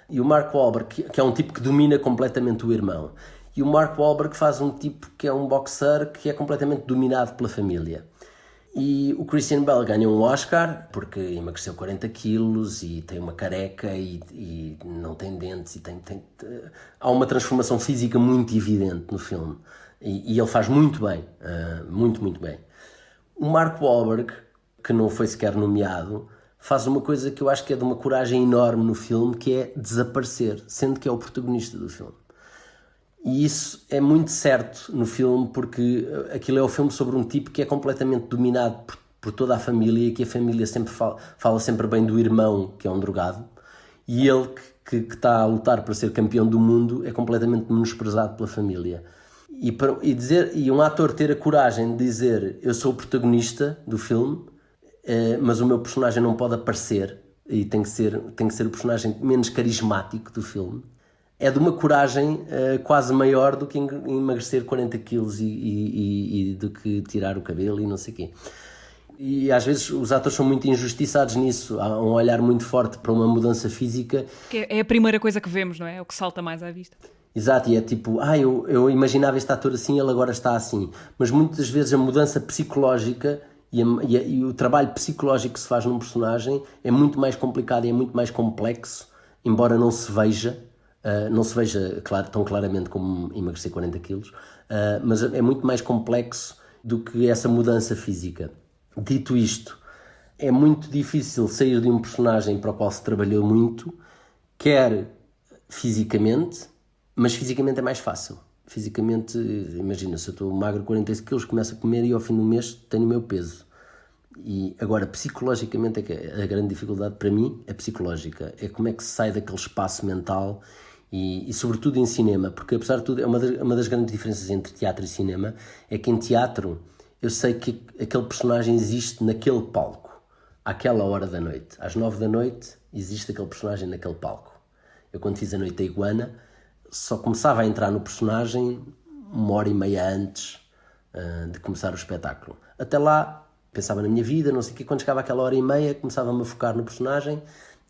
E o Mark Wahlberg, que é um tipo que domina completamente o irmão. E o Mark Wahlberg faz um tipo que é um boxer que é completamente dominado pela família. E o Christian Bale ganha um Oscar porque emagreceu 40 quilos e tem uma careca e não tem dentes. Há uma transformação física muito evidente no filme. E ele faz muito bem, muito, muito bem. O Mark Wahlberg, que não foi sequer nomeado, faz uma coisa que eu acho que é de uma coragem enorme no filme, que é desaparecer, sendo que é o protagonista do filme. E isso é muito certo no filme, porque aquilo é o filme sobre um tipo que é completamente dominado por toda a família, e que a família sempre fala sempre bem do irmão, que é um drogado, e ele que está a lutar para ser campeão do mundo é completamente menosprezado pela família. E um ator ter a coragem de dizer: eu sou o protagonista do filme, mas o meu personagem não pode aparecer, e tem que ser o personagem menos carismático do filme, é de uma coragem quase maior do que emagrecer 40 quilos e do que tirar o cabelo e não sei o quê. E às vezes os atores são muito injustiçados nisso. Há um olhar muito forte para uma mudança física. Que é a primeira coisa que vemos, não é? É o que salta mais à vista. Exato, e é tipo, eu imaginava este ator assim, ele agora está assim. Mas muitas vezes a mudança psicológica e o trabalho psicológico que se faz num personagem é muito mais complicado e é muito mais complexo, embora não se veja, claro, tão claramente como emagrecer 40 quilos, mas é muito mais complexo do que essa mudança física. Dito isto, é muito difícil sair de um personagem para o qual se trabalhou muito, quer fisicamente, mas fisicamente é mais fácil. Fisicamente, imagina, se eu estou magro 40 quilos, começo a comer e ao fim do mês tenho o meu peso. E agora, psicologicamente, é que a grande dificuldade para mim é psicológica. É como é que se sai daquele espaço mental e sobretudo em cinema, porque apesar de tudo, é uma das grandes diferenças entre teatro e cinema, é que em teatro eu sei que aquele personagem existe naquele palco, àquela hora da noite. Às 9 da noite existe aquele personagem naquele palco. Eu quando fiz a Noite da Iguana só começava a entrar no personagem 1h30 antes de começar o espetáculo. Até lá pensava na minha vida, não sei o quê, quando chegava àquela 1h30 começava-me a focar no personagem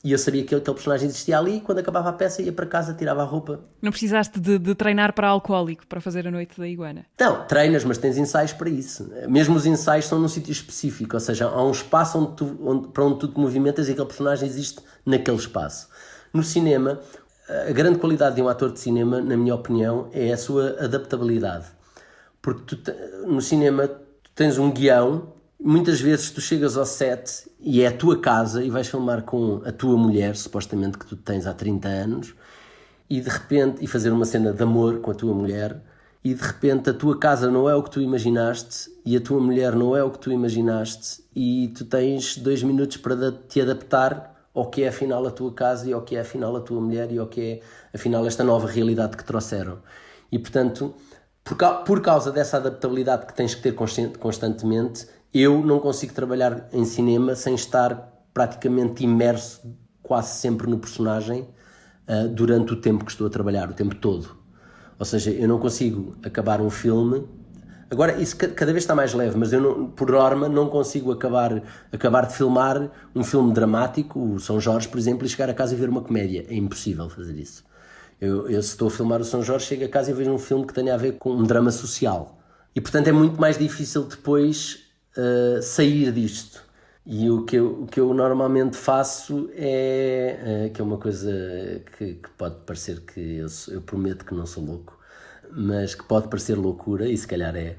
e eu sabia que aquele personagem existia ali. Quando acabava a peça ia para casa, tirava a roupa. Não precisaste de treinar para alcoólico para fazer a Noite da Iguana? Não, treinas, mas tens ensaios para isso. Mesmo os ensaios são num sítio específico, ou seja, há um espaço para onde tu te movimentas e aquele personagem existe naquele espaço. No cinema, a grande qualidade de um ator de cinema, na minha opinião, é a sua adaptabilidade. Porque no cinema tu tens um guião, muitas vezes tu chegas ao set e é a tua casa e vais filmar com a tua mulher, supostamente que tu tens há 30 anos, e de repente, e fazer uma cena de amor com a tua mulher, e de repente a tua casa não é o que tu imaginaste e a tua mulher não é o que tu imaginaste e tu tens 2 minutos para te adaptar ao que é afinal a tua casa e ao que é afinal a tua mulher e ao que é afinal esta nova realidade que trouxeram. E portanto, por causa dessa adaptabilidade que tens que ter constantemente, eu não consigo trabalhar em cinema sem estar praticamente imerso quase sempre no personagem durante o tempo que estou a trabalhar, o tempo todo. Ou seja, eu não consigo acabar um filme. Agora, isso cada vez está mais leve, mas eu, por norma, não consigo acabar de filmar um filme dramático, o São Jorge, por exemplo, e chegar a casa e ver uma comédia. É impossível fazer isso. Eu se estou a filmar o São Jorge, chego a casa e vejo um filme que tenha a ver com um drama social. E, portanto, é muito mais difícil depois sair disto. E o que eu normalmente faço que é uma coisa que pode parecer que eu prometo que não sou louco, mas que pode parecer loucura, e se calhar é.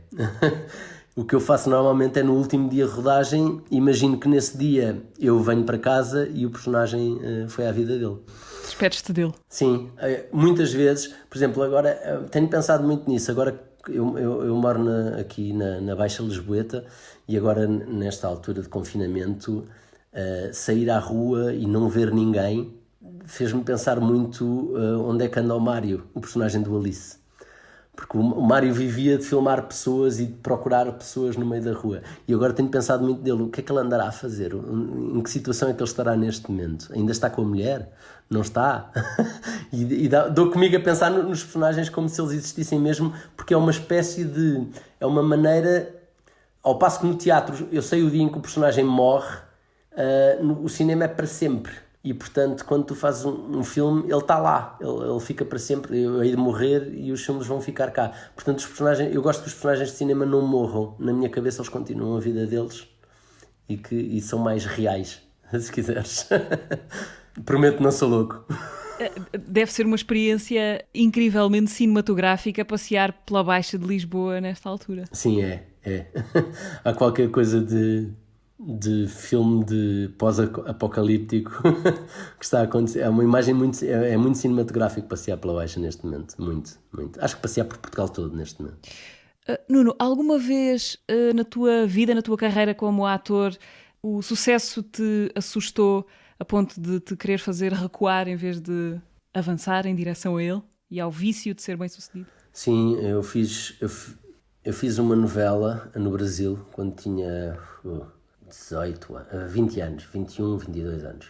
O que eu faço normalmente é no último dia de rodagem, imagino que nesse dia eu venho para casa e o personagem foi à vida dele. Despedes-te dele. Sim, muitas vezes, por exemplo, agora tenho pensado muito nisso, agora eu moro aqui na Baixa Lisboeta e agora nesta altura de confinamento sair à rua e não ver ninguém fez-me pensar muito onde é que anda o Mário, o personagem do Alice. Porque o Mário vivia de filmar pessoas e de procurar pessoas no meio da rua. E agora tenho pensado muito dele. O que é que ele andará a fazer? Em que situação é que ele estará neste momento? Ainda está com a mulher? Não está? E dou comigo a pensar nos personagens como se eles existissem mesmo, porque é uma espécie de... É uma maneira... Ao passo que no teatro eu sei o dia em que o personagem morre, o cinema é para sempre. E, portanto, quando tu fazes um filme, ele está lá, ele fica para sempre. Eu hei de morrer e os filmes vão ficar cá. Portanto, eu gosto que os personagens de cinema não morram. Na minha cabeça, eles continuam a vida deles e são mais reais, se quiseres. Prometo que não sou louco. Deve ser uma experiência incrivelmente cinematográfica passear pela Baixa de Lisboa nesta altura. Sim, é. Há qualquer coisa de filme de pós-apocalíptico que está a acontecer. É uma imagem muito cinematográfico passear pela Baixa neste momento. Muito. Acho que passear por Portugal todo neste momento. Nuno, alguma vez na tua vida, na tua carreira como ator, o sucesso te assustou a ponto de te querer fazer recuar em vez de avançar em direção a ele e ao vício de ser bem-sucedido? Sim, eu fiz uma novela no Brasil quando tinha 20 anos, 21, 22 anos.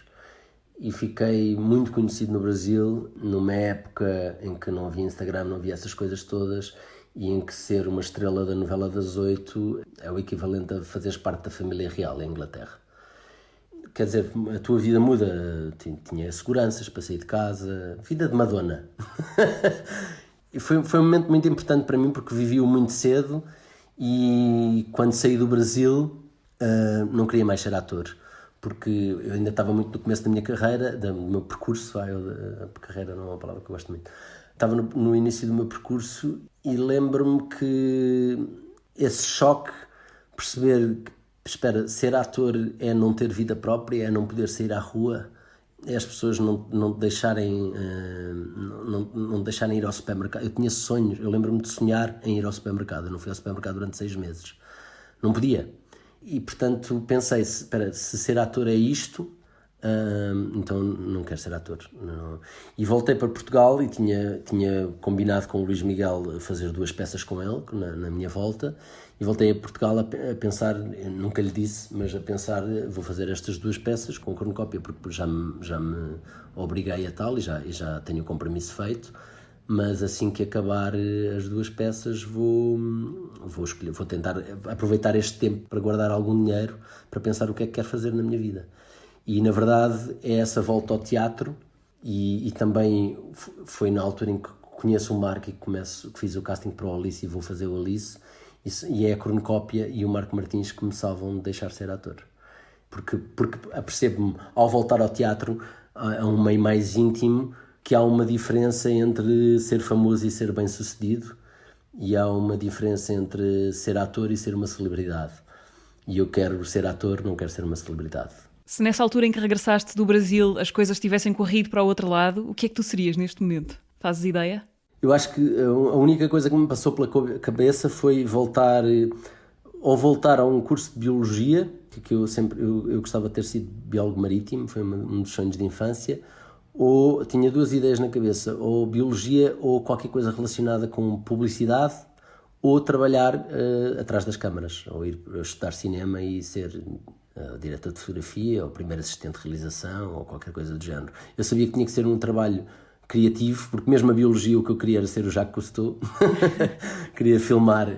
E fiquei muito conhecido no Brasil numa época em que não havia Instagram, não havia essas coisas todas, e em que ser uma estrela da novela das 8 é o equivalente a fazeres parte da família real em Inglaterra. Quer dizer, a tua vida muda, tinha seguranças para sair de casa, vida de Madonna. E foi um momento muito importante para mim porque vivi-o muito cedo e quando saí do Brasil não queria mais ser ator, porque eu ainda estava muito no começo da minha carreira, do meu percurso, a carreira não é uma palavra que eu gosto muito. Estava no início do meu percurso e lembro-me que esse choque, perceber que, espera, ser ator é não ter vida própria, é não poder sair à rua, é as pessoas não deixarem ir ao supermercado. Eu tinha sonhos, eu lembro-me de sonhar em ir ao supermercado, eu não fui ao supermercado durante 6 meses, não podia. E portanto pensei, se ser ator é isto, então não quero ser ator. Não. E voltei para Portugal e tinha combinado com o Luís Miguel fazer 2 peças com ele na minha volta, e voltei a Portugal a pensar, nunca lhe disse, mas a pensar, vou fazer estas 2 peças com cornucópia, porque já me obriguei a tal e já tenho o compromisso feito, mas assim que acabar as 2 peças vou tentar aproveitar este tempo para guardar algum dinheiro para pensar o que é que quero fazer na minha vida. E na verdade é essa volta ao teatro e também foi na altura em que conheço o Marco e que fiz o casting para o Alice e vou fazer o Alice, e é a cornucópia e o Marco Martins que me salvam de deixar ser ator. Porque apercebo-me, ao voltar ao teatro, a um meio mais íntimo, que há uma diferença entre ser famoso e ser bem-sucedido, e há uma diferença entre ser ator e ser uma celebridade. E eu quero ser ator, não quero ser uma celebridade. Se nessa altura em que regressaste do Brasil as coisas tivessem corrido para o outro lado, o que é que tu serias neste momento? Fazes ideia? Eu acho que a única coisa que me passou pela cabeça foi voltar a um curso de biologia, que eu gostava de ter sido biólogo marítimo, foi um dos sonhos de infância, ou tinha 2 ideias na cabeça, ou biologia ou qualquer coisa relacionada com publicidade, ou trabalhar atrás das câmaras, ou ir estudar cinema e ser diretor de fotografia, ou primeiro assistente de realização, ou qualquer coisa do género. Eu sabia que tinha que ser um trabalho criativo, porque mesmo a biologia o que eu queria era ser o Jacques Cousteau. Queria filmar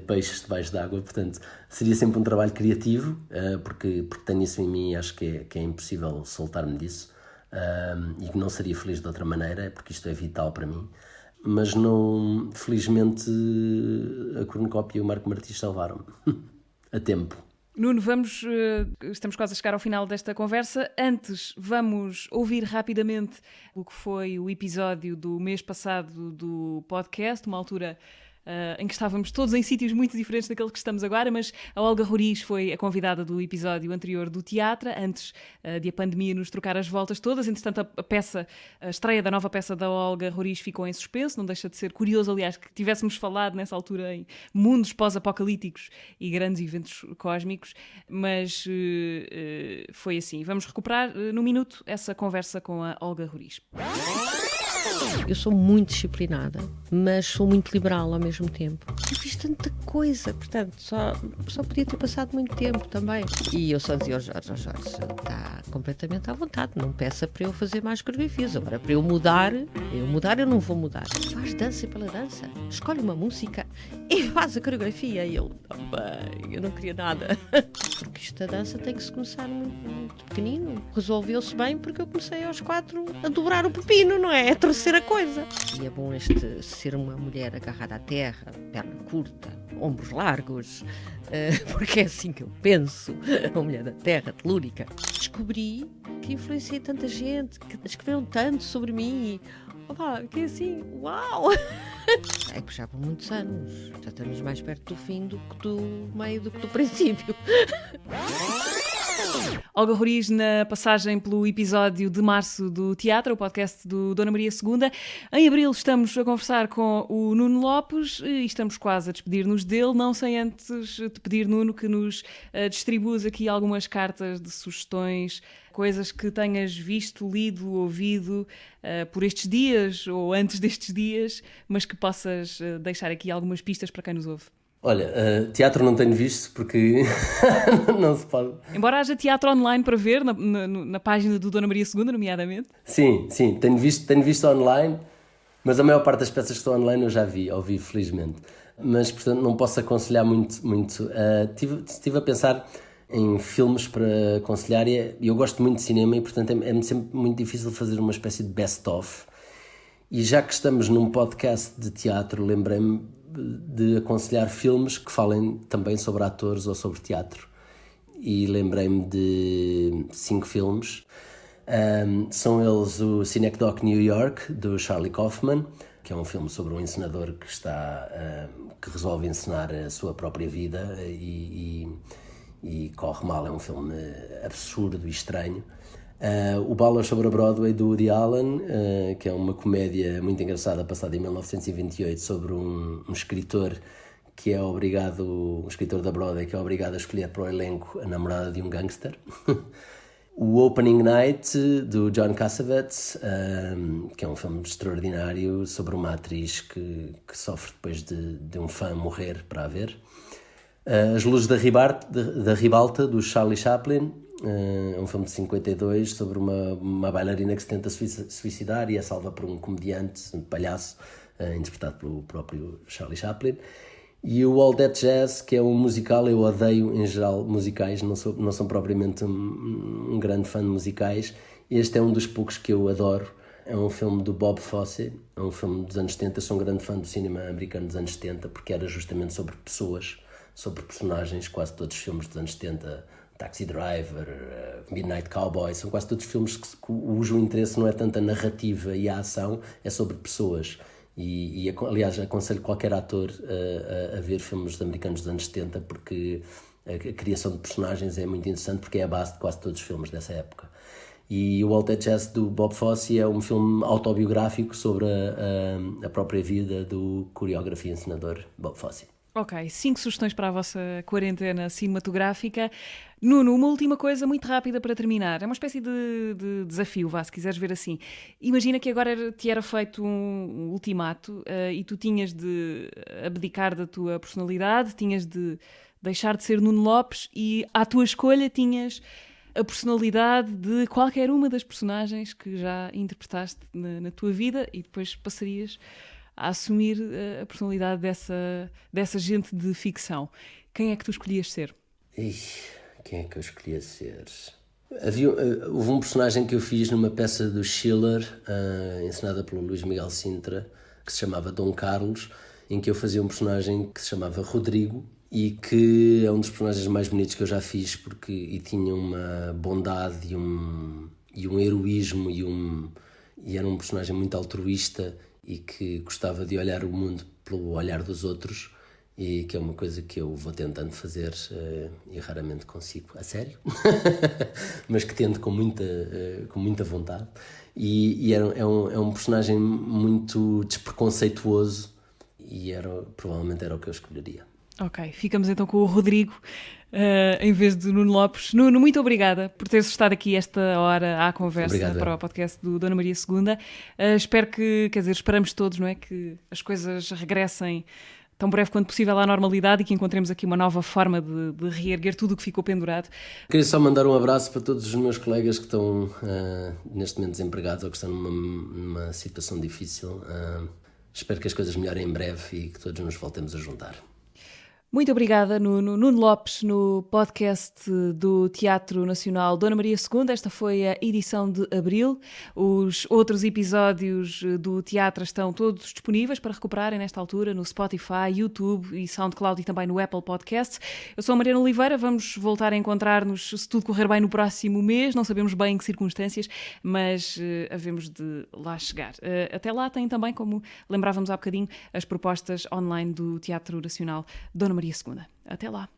peixes debaixo d'água, portanto seria sempre um trabalho criativo, porque tenho isso em mim e acho que é impossível soltar-me disso, e que não seria feliz de outra maneira, porque isto é vital para mim. Mas não, felizmente a cornucópia e o Marco Martins salvaram-me a tempo. Nuno, estamos quase a chegar ao final desta conversa. Antes, vamos ouvir rapidamente o que foi o episódio do mês passado do podcast, uma altura em que estávamos todos em sítios muito diferentes daqueles que estamos agora, mas a Olga Roriz foi a convidada do episódio anterior do teatro, antes de a pandemia nos trocar as voltas todas. Entretanto, a estreia da nova peça da Olga Roriz ficou em suspenso. Não deixa de ser curioso, aliás, que tivéssemos falado nessa altura em mundos pós-apocalípticos e grandes eventos cósmicos, mas foi assim. Vamos recuperar num minuto essa conversa com a Olga Roriz. Eu sou muito disciplinada, mas sou muito liberal ao mesmo tempo. Eu fiz tanta coisa, portanto, só podia ter passado muito tempo também. E eu só dizia ao Jorge, está completamente à vontade, não peça para eu fazer mais coreografias. Agora, para eu mudar, eu não vou mudar. Faz dança pela dança, escolhe uma música e faz a coreografia. E eu, bem, eu não queria nada. Porque esta dança tem que se começar muito, muito pequenino. Resolveu-se bem porque eu comecei aos 4 a dobrar o pepino, não é? engrossar a coisa. E é bom este ser uma mulher agarrada à terra, perna curta, ombros largos, porque é assim que eu penso, uma mulher da terra, telúrica. Descobri que influenciei tanta gente, que escreveram tanto sobre mim. Opa, que é assim, uau! É que já por muitos anos, já estamos mais perto do fim do que do meio do que do princípio. Olga Roriz, na passagem pelo episódio de março do Teatro, o podcast do Dona Maria II. Em abril estamos a conversar com o Nuno Lopes e estamos quase a despedir-nos dele, não sem antes te pedir, Nuno, que nos distribuas aqui algumas cartas de sugestões, coisas que tenhas visto, lido, ouvido por estes dias ou antes destes dias, mas que possas deixar aqui algumas pistas para quem nos ouve. Olha, teatro não tenho visto porque não se pode. Embora haja teatro online para ver, na página do Dona Maria II, nomeadamente. Sim, tenho visto online, mas a maior parte das peças que estão online eu já ouvi felizmente. Mas, portanto, não posso aconselhar muito. Estive a pensar em filmes para aconselhar e eu gosto muito de cinema e, portanto, é-me sempre muito difícil fazer uma espécie de best-of. E já que estamos num podcast de teatro, lembrei-me de aconselhar filmes que falem também sobre atores ou sobre teatro. E lembrei-me de 5 filmes. São eles o Synecdoche New York, do Charlie Kaufman, que é um filme sobre um encenador que resolve encenar a sua própria vida e corre mal. É um filme absurdo e estranho. O Balas sobre a Broadway, do Woody Allen, que é uma comédia muito engraçada passada em 1928 sobre um escritor que é obrigado, um escritor da Broadway que é obrigado a escolher para o elenco a namorada de um gangster. O Opening Night, do John Cassavetes, que é um filme extraordinário sobre uma atriz que sofre depois de um fã morrer para a ver. As Luzes da Ribalta, do Charlie Chaplin, é um filme de 52 sobre uma bailarina que se tenta suicidar e é salva por um comediante, um palhaço, interpretado pelo próprio Charlie Chaplin. E o All That Jazz, que é um musical. Eu odeio em geral musicais, não sou propriamente um grande fã de musicais. Este é um dos poucos que eu adoro. É um filme do Bob Fosse, é um filme dos anos 70. Eu sou um grande fã do cinema americano dos anos 70 porque era justamente sobre pessoas, sobre personagens. Quase todos os filmes dos anos 70, Taxi Driver, Midnight Cowboy, são quase todos filmes cujo interesse não é tanto a narrativa e a ação, é sobre pessoas. Aliás, aconselho qualquer ator a ver filmes americanos dos anos 70 porque a criação de personagens é muito interessante, porque é a base de quase todos os filmes dessa época. E o All That Jazz, do Bob Fosse, é um filme autobiográfico sobre a própria vida do coreógrafo e encenador Bob Fosse. Ok, 5 sugestões para a vossa quarentena cinematográfica. Nuno, uma última coisa muito rápida para terminar. É uma espécie de desafio, se quiseres ver assim. Imagina que agora te era feito um ultimato e tu tinhas de abdicar da tua personalidade, tinhas de deixar de ser Nuno Lopes e à tua escolha tinhas a personalidade de qualquer uma das personagens que já interpretaste na tua vida e depois passarias a assumir a personalidade dessa gente de ficção. Quem é que tu escolhias ser? Quem é que eu escolhia ser? Houve um personagem que eu fiz numa peça do Schiller, encenada pelo Luís Miguel Sintra, que se chamava Dom Carlos, em que eu fazia um personagem que se chamava Rodrigo e que é um dos personagens mais bonitos que eu já fiz e tinha uma bondade e um heroísmo e era um personagem muito altruísta e que gostava de olhar o mundo pelo olhar dos outros, e que é uma coisa que eu vou tentando fazer e raramente consigo, a sério, mas que tento com muita vontade. E é um personagem muito despreconceituoso e provavelmente era o que eu escolheria. Ok, ficamos então com o Rodrigo em vez de Nuno Lopes. Nuno, muito obrigada por teres estado aqui esta hora à conversa. Obrigado, para o podcast do Dona Maria II. Espero esperamos todos, não é, que as coisas regressem tão breve quanto possível à normalidade e que encontremos aqui uma nova forma de reerguer tudo o que ficou pendurado. Queria só mandar um abraço para todos os meus colegas que estão neste momento desempregados ou que estão numa situação difícil. Espero que as coisas melhorem em breve e que todos nos voltemos a juntar. Muito obrigada, Nuno Lopes, no podcast do Teatro Nacional Dona Maria II. Esta foi a edição de abril. Os outros episódios do teatro estão todos disponíveis para recuperarem nesta altura no Spotify, YouTube e SoundCloud e também no Apple Podcasts. Eu sou a Mariana Oliveira, vamos voltar a encontrar-nos, se tudo correr bem, no próximo mês. Não sabemos bem em que circunstâncias, mas havemos de lá chegar. Até lá tem também, como lembrávamos há bocadinho, as propostas online do Teatro Nacional Dona Maria II. Até lá!